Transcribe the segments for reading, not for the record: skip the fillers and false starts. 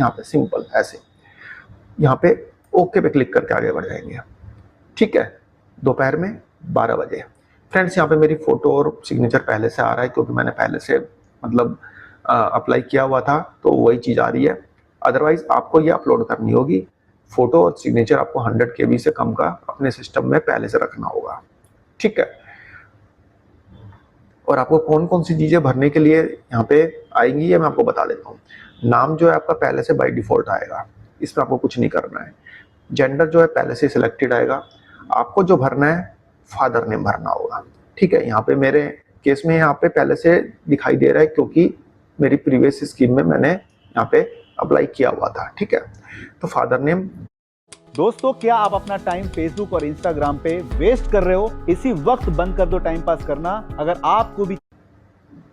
यहाँ पे सिंपल ऐसे, यहाँ पे ओके पे क्लिक करके आगे बढ़ जाएंगे। ठीक है, दोपहर में 12 बजे। फ्रेंड्स यहाँ पे मेरी फोटो और सिग्नेचर पहले से आ रहा है क्योंकि मैंने पहले से मतलब अप्लाई किया हुआ था, तो वही चीज़ आ रही है। अदरवाइज आपको ये अपलोड करनी होगी। फोटो और सिग्नेचर आपको 100 KB से कम का अपने सिस्टम में पहले से रखना होगा। ठीक है, और आपको कौन कौन सी चीज़ें भरने के लिए यहाँ पे आएंगी ये मैं आपको बता देता हूँ। नाम जो है आपका पहले से बाय डिफॉल्ट आएगा, इसमें आपको कुछ नहीं करना है। जेंडर जो है पहले से सिलेक्टेड आएगा। आपको जो भरना है फादर नेम भरना होगा। ठीक है, यहाँ पे मेरे केस में यहाँ पे पहले से दिखाई दे रहा है क्योंकि मेरी प्रीवियस स्कीम में मैंने यहाँ पे अप्लाई किया हुआ था। ठीक है, तो फादर नेम। दोस्तों, क्या आप अपना टाइम फेसबुक और इंस्टाग्राम पे वेस्ट कर रहे हो? इसी वक्त बंद कर दो टाइम पास करना। अगर आपको भी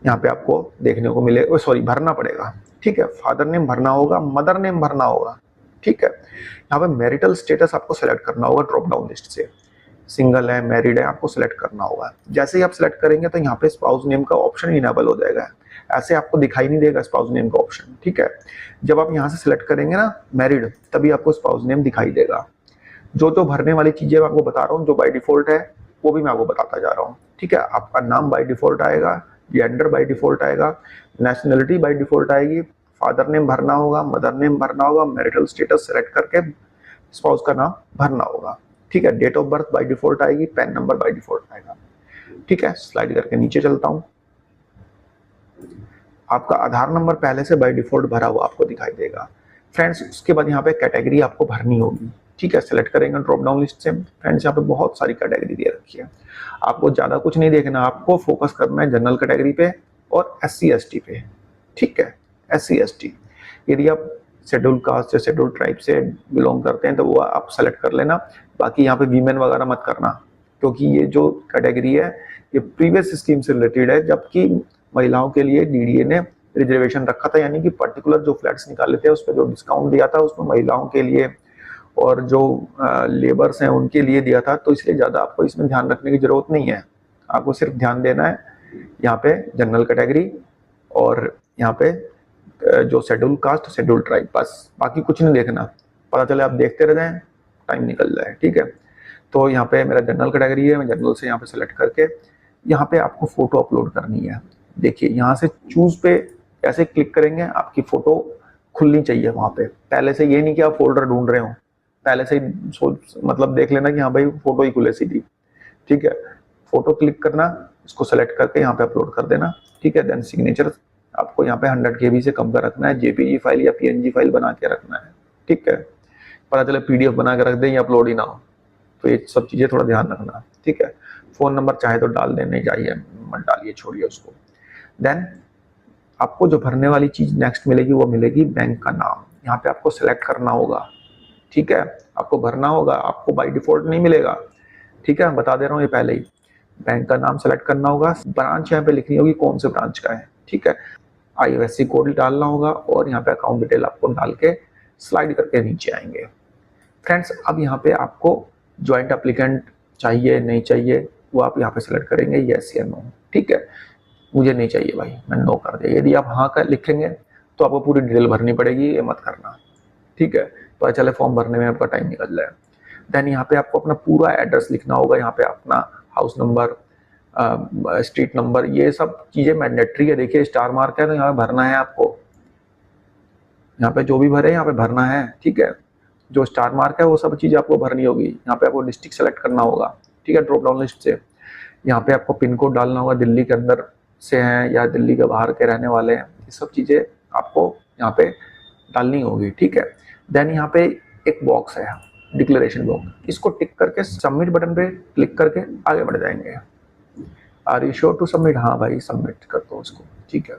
यहाँ पे आपको देखने को मिले, सॉरी भरना पड़ेगा। ठीक है, फादर नेम भरना होगा, मदर नेम भरना होगा। ठीक है, यहाँ पे मैरिटल स्टेटस आपको सेलेक्ट करना होगा ड्रॉप डाउन लिस्ट से। सिंगल है, मैरिड है, आपको सेलेक्ट करना होगा। जैसे ही आप सेलेक्ट करेंगे तो यहाँ पे स्पाउस नेम का ऑप्शन इनेबल हो जाएगा। ऐसे आपको दिखाई नहीं देगा स्पाउस नेम का ऑप्शन। ठीक है, जब आप यहाँ से सिलेक्ट करेंगे ना मैरिड, तभी आपको स्पाउस नेम दिखाई देगा। जो जो भरने वाली चीजें मैं आपको बता रहा हूँ, जो बाय डिफॉल्ट है वो भी मैं आपको बताता जा रहा हूँ। ठीक है, आपका नाम बाय डिफॉल्ट आएगा, जेंडर बाय डिफॉल्ट आएगा, नेशनलिटी बाय डिफॉल्ट आएगी, फादर नेम भरना होगा, मदर नेम भरना होगा, मैरिटल स्टेटस सेलेक्ट करके स्पाउस का नाम भरना होगा। ठीक है, date of birth by default आएगी, पैन नंबर बाय डिफॉल्ट आएगा। ठीक है, स्लाइड करके नीचे चलता हूँ। आपका आधार नंबर पहले से बाय डिफॉल्ट भरा हुआ आपको दिखाई देगा। फ्रेंड्स, उसके बाद यहाँ पे कैटेगरी आपको भरनी होगी। ठीक है, सेलेक्ट करेंगे ड्रॉप डाउन लिस्ट से। फ्रेंड्स, यहाँ पे बहुत सारी कैटेगरी दे रखी है, आपको ज्यादा कुछ नहीं देखना, आपको फोकस करना है जनरल कैटेगरी पे और SC ST पे। ठीक है, SC ST यदि आप शेड्यूल कास्ट या शेड्यूल ट्राइब से बिलोंग करते हैं तो वो आप सेलेक्ट कर लेना। बाकी यहाँ पे वीमेन वगैरह मत करना, क्योंकि ये जो कैटेगरी है ये प्रीवियस स्कीम से रिलेटेड है, जबकि महिलाओं के लिए DDA ने रिजर्वेशन रखा था, यानी कि पर्टिकुलर जो फ्लैट्स निकाले थे उस पर जो डिस्काउंट दिया था उसमें महिलाओं के लिए और जो लेबर्स हैं उनके लिए दिया था। तो इसलिए ज़्यादा आपको इसमें ध्यान रखने की ज़रूरत नहीं है। आपको सिर्फ ध्यान देना है यहाँ पे जनरल कैटेगरी और यहाँ पे जो शेड्यूल कास्ट, शेड्यूल ट्राइब, बस बाकी कुछ नहीं देखना। पता चले आप देखते रह जाएं, टाइम निकल जाए। ठीक है, तो यहाँ पे मेरा जनरल कैटेगरी है, मैं जनरल से यहाँ पे सेलेक्ट करके यहाँ पे आपको फोटो अपलोड करनी है। देखिए, यहाँ से चूज पे ऐसे क्लिक करेंगे, आपकी फोटो खुलनी चाहिए वहाँ पे। पहले से ये नहीं कि आप फोल्डर ढूंढ रहे हो, पहले से ही सोच मतलब देख लेना कि हाँ भाई फोटो ही खुले सीधी। ठीक है, फोटो क्लिक करना, इसको सेलेक्ट करके यहाँ पे अपलोड कर देना। ठीक है, देन सिग्नेचर आपको यहाँ पे 100 KB से कम का रखना है, JPG फाइल या PNG फाइल बना के रखना है। ठीक है, पता चले PDF बना के रख दें या अपलोड ही ना हो, तो ये सब चीजें थोड़ा ध्यान रखना। ठीक है, फोन नंबर चाहे तो डाल देने चाहिए, मत डालिए, छोड़िए उसको। देन आपको जो भरने वाली चीज नेक्स्ट मिलेगी वो मिलेगी बैंक का नाम। यहाँ पे आपको सेलेक्ट करना होगा। ठीक है, आपको भरना होगा, आपको बाय डिफॉल्ट नहीं मिलेगा। ठीक है, मैं बता दे रहा हूँ ये पहले ही। बैंक का नाम सेलेक्ट करना होगा, ब्रांच यहाँ पे लिखनी होगी कौन से ब्रांच का है। ठीक है, IFSC कोड डालना होगा और यहाँ पे अकाउंट डिटेल आपको डाल के स्लाइड करके नीचे आएंगे। फ्रेंड्स, अब यहाँ पे आपको ज्वाइंट एप्लीकेंट चाहिए नहीं चाहिए वो आप यहाँ पे सेलेक्ट करेंगे, यस या नो। ठीक है, मुझे नहीं चाहिए भाई, मैं नो कर दिया। यदि आप हाँ का लिखेंगे तो आपको पूरी डिटेल भरनी पड़ेगी, ये मत करना। ठीक है, तो चले फॉर्म भरने में आपका टाइम निकल जाए। देन यहाँ पे आपको अपना पूरा एड्रेस लिखना होगा। यहाँ पे अपना हाउस नंबर, स्ट्रीट नंबर, ये सब चीजें मैंडेटरी है। देखिए स्टार मार्क है तो यहाँ पे भरना है आपको, यहाँ पे जो भी भरे यहाँ पे भरना है। ठीक है, जो स्टार मार्क है वो सब चीजें आपको भरनी होगी। यहाँ पे आपको डिस्ट्रिक्ट सेलेक्ट करना होगा। ठीक है, ड्रॉप डाउन लिस्ट से यहाँ पे आपको पिन कोड डालना होगा, दिल्ली के अंदर से हैं या दिल्ली के बाहर के रहने वाले हैं, ये सब चीजें आपको यहाँ पे डालनी होगी। ठीक है, देन यहाँ पे एक बॉक्स है डिक्लेरेशन बॉक्स, इसको टिक करके सबमिट बटन पे क्लिक करके आगे बढ़ जाएंगे। Are you sure to submit? हाँ भाई, सबमिट कर दो उसको। ठीक है,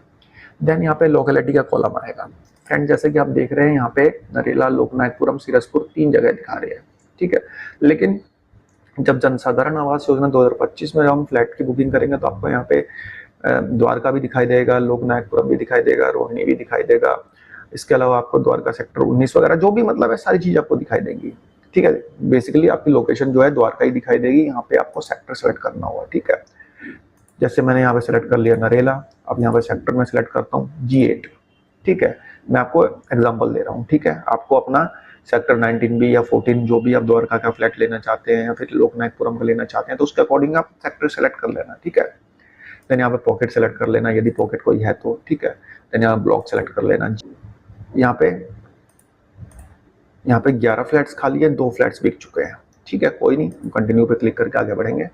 देन यहाँ पे लोकेलिटी का कॉलम आएगा। फ्रेंड, जैसे कि आप देख रहे हैं यहाँ पे नरेला, लोकनायकपुरम, सीरसपुर 3 जगह दिखा रहे हैं। ठीक है, लेकिन जब जनसाधारण आवास योजना 2025 में हम फ्लैट की बुकिंग करेंगे तो आपको यहाँ पे द्वारका भी दिखाई देगा, लोकनायकपुरम भी दिखाई देगा, रोहिणी भी दिखाई देगा। इसके अलावा आपको द्वारका सेक्टर 19 वगैरह जो भी मतलब है सारी चीज आपको दिखाई देंगी। ठीक है, बेसिकली आपकी लोकेशन जो है द्वारका ही दिखाई देगी। यहाँ पे आपको सेक्टर सेलेक्ट करना होगा। ठीक है, जैसे मैंने यहाँ पे सेलेक्ट कर लिया नरेला, अब यहाँ पे सेक्टर में सेलेक्ट करता हूँ G8। ठीक है, मैं आपको एग्जांपल दे रहा हूँ। ठीक है, आपको अपना सेक्टर 19B या 14 जो भी आप द्वारका का फ्लैट लेना चाहते हैं या फिर लोकनायकपुरम का लेना चाहते हैं तो उसके अकॉर्डिंग आप सेक्टर सेलेक्ट कर लेना। ठीक है, देन यहाँ पे पॉकेट सेलेक्ट कर लेना यदि पॉकेट कोई है तो। ठीक है, देन यहाँ ब्लॉक सेलेक्ट कर लेना। यहाँ पे 11 फ्लैट्स खाली है, 2 फ्लैट्स बिक चुके हैं। ठीक है, कोई नहीं, कंटिन्यू पे क्लिक करके आगे बढ़ेंगे।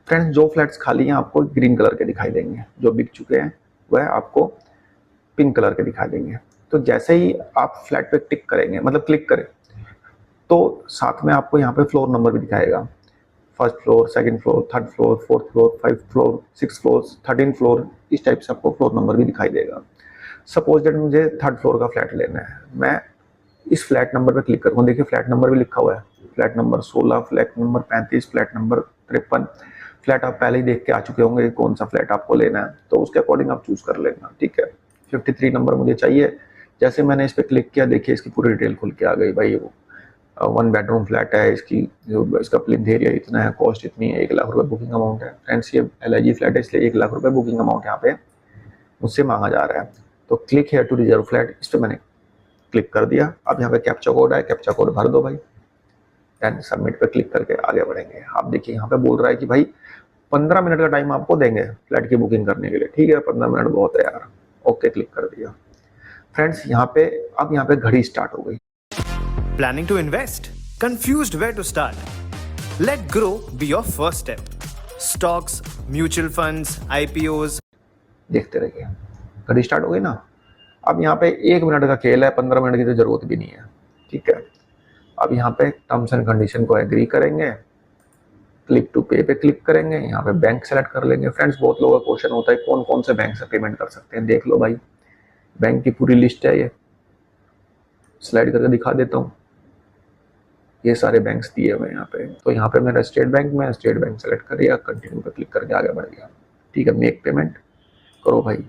फ्रेंड्स, जो फ्लैट्स खाली हैं आपको ग्रीन कलर के दिखाई देंगे, जो बिक चुके हैं वह आपको पिंक कलर के दिखाई देंगे। तो जैसे ही आप फ्लैट पे टिक करेंगे, मतलब क्लिक करें, तो साथ में आपको यहाँ पे फ्लोर नंबर भी दिखाएगा। First floor, second floor, third floor, fourth floor, 5th floor, 6th floor, 13th floor, इस टाइप से आपको फ्लोर नंबर भी दिखाई देगा। सपोज दैट मुझे 3rd फ्लोर का फ्लैट लेना है, मैं इस फ्लैट नंबर पे क्लिक करूँगा। देखिए फ्लैट नंबर भी लिखा हुआ है, flat number 16, flat number 35, flat number 53। Flat आप पहले ही देख के आ चुके होंगे कौन सा फ्लैट आपको लेना है, तो उसके अकॉर्डिंग आप चूज कर लेना। ठीक है, 53 नंबर मुझे चाहिए। जैसे मैंने इस पर क्लिक किया, देखिए इसकी पूरी डिटेल खुल के आ गई भाई। वो 1 बेडरूम फ्लैट है, इसका प्लिंथ एरिया इतना है, कॉस्ट इतनी है, 1 लाख रुपए बुकिंग अमाउंट है। फ्रेंड्स, ये LIG फ्लैट है इसलिए 1 लाख रुपए बुकिंग अमाउंट यहाँ पे मुझसे मांगा जा रहा है। तो click here to reserve flat, इस पर मैंने क्लिक कर दिया। अब यहाँ पे कैप्चा कोड है, कैप्चा कोड भर दो भाई, देन सबमिट पे क्लिक करके आगे बढ़ेंगे। आप देखिए यहाँ पे बोल रहा है कि भाई 15 मिनट का टाइम आपको देंगे फ्लैट की बुकिंग करने के लिए। ठीक है, 15 मिनट बहुत है यार। ओके क्लिक कर दिया। फ्रेंड्स, यहाँ पे घड़ी स्टार्ट हो गई। Planning to invest? Confused where to start? Let Grow be your first step. Stocks, mutual funds, IPOs. देखते रहिए, घड़ी स्टार्ट हो गई ना। अब यहाँ पे 1 मिनट का खेल है, 15 मिनट की तो जरूरत भी नहीं है। ठीक है, अब यहाँ पे टर्म्स एंड कंडीशन को एग्री करेंगे, क्लिक टू पे पे क्लिक करेंगे, यहाँ पे बैंक सेलेक्ट कर लेंगे। फ्रेंड्स, बहुत लोगों का क्वेश्चन होता है कौन कौन से बैंक से पेमेंट कर सकते हैं। देख लो भाई, बैंक की पूरी लिस्ट है, ये स्लाइड करके दिखा देता हूँ। ये सारे बैंक्स दिए हुए यहाँ पे। तो यहाँ पे मेरा स्टेट बैंक में, स्टेट बैंक सेलेक्ट कर दिया, कंटिन्यू पे क्लिक करके आगे बढ़ गया। ठीक है, मेक पेमेंट करो भाई।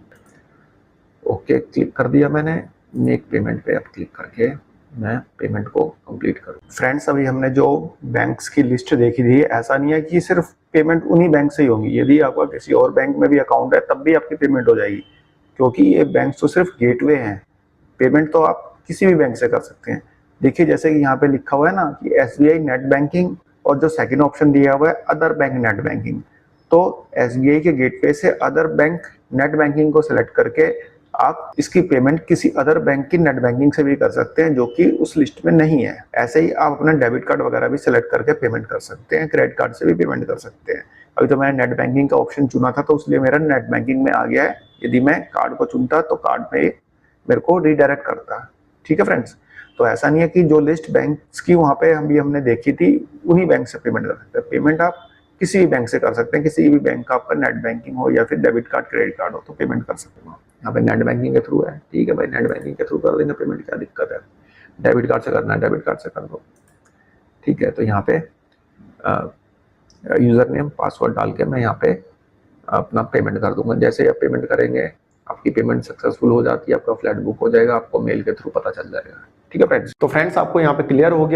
ओके क्लिक कर दिया मैंने, मेक पेमेंट पे अब क्लिक करके मैं पेमेंट को कंप्लीट करूँ। फ्रेंड्स, अभी हमने जो बैंक्स की लिस्ट देखी थी, ऐसा नहीं है कि सिर्फ पेमेंट उन्हीं बैंक से ही होगी। यदि आपका किसी और बैंक में भी अकाउंट है तब भी आपकी पेमेंट हो जाएगी, क्योंकि ये बैंक तो सिर्फ गेटवे हैं। पेमेंट तो आप किसी भी बैंक से कर सकते हैं। देखिए जैसे कि यहाँ पे लिखा हुआ है ना कि SBI नेट बैंकिंग, और जो सेकंड ऑप्शन दिया हुआ है अदर बैंक नेट बैंकिंग। तो SBI के गेटवे से अदर बैंक नेट बैंकिंग को सिलेक्ट करके आप इसकी पेमेंट किसी अदर बैंक की नेट बैंकिंग से भी कर सकते हैं, जो कि उस लिस्ट में नहीं है। ऐसे ही आप अपना डेबिट कार्ड वगैरह भी सिलेक्ट करके पेमेंट कर सकते हैं, क्रेडिट कार्ड से भी पेमेंट कर सकते हैं। अभी तो मैंने नेट बैंकिंग का ऑप्शन चुना था, तो इसलिए मेरा नेट बैंकिंग में आ गया है। यदि मैं कार्ड को चुनता तो कार्ड में मेरे को रिडायरेक्ट करता। ठीक है फ्रेंड्स, तो ऐसा नहीं है कि जो लिस्ट बैंक्स की वहाँ पे हमने देखी थी उन्हीं बैंक से पेमेंट कर सकते हैं। पेमेंट आप किसी भी बैंक से कर सकते हैं, किसी भी बैंक का आपका नेट बैंकिंग हो या फिर डेबिट कार्ड क्रेडिट कार्ड हो तो पेमेंट कर सकते हो। यहाँ पे नेट बैंकिंग के थ्रू है। ठीक है भाई, नेट बैंकिंग के थ्रू कर देंगे पेमेंट, क्या दिक्कत है। डेबिट कार्ड से करना है, डेबिट कार्ड से कर दो। ठीक है, तो यहाँ पे यूजर नेम पासवर्ड डाल के मैं यहाँ पे अपना पेमेंट कर दूंगा। जैसे ही आप पेमेंट करेंगे आपकी पेमेंट सक्सेसफुल हो जाती है, आपका फ्लैट बुक हो जाएगा, आपको मेल के थ्रू पता चल जाएगा। ठीक है फ्रेंड्स, तो फ्रेंड्स आपको यहाँ पे क्लियर हो गया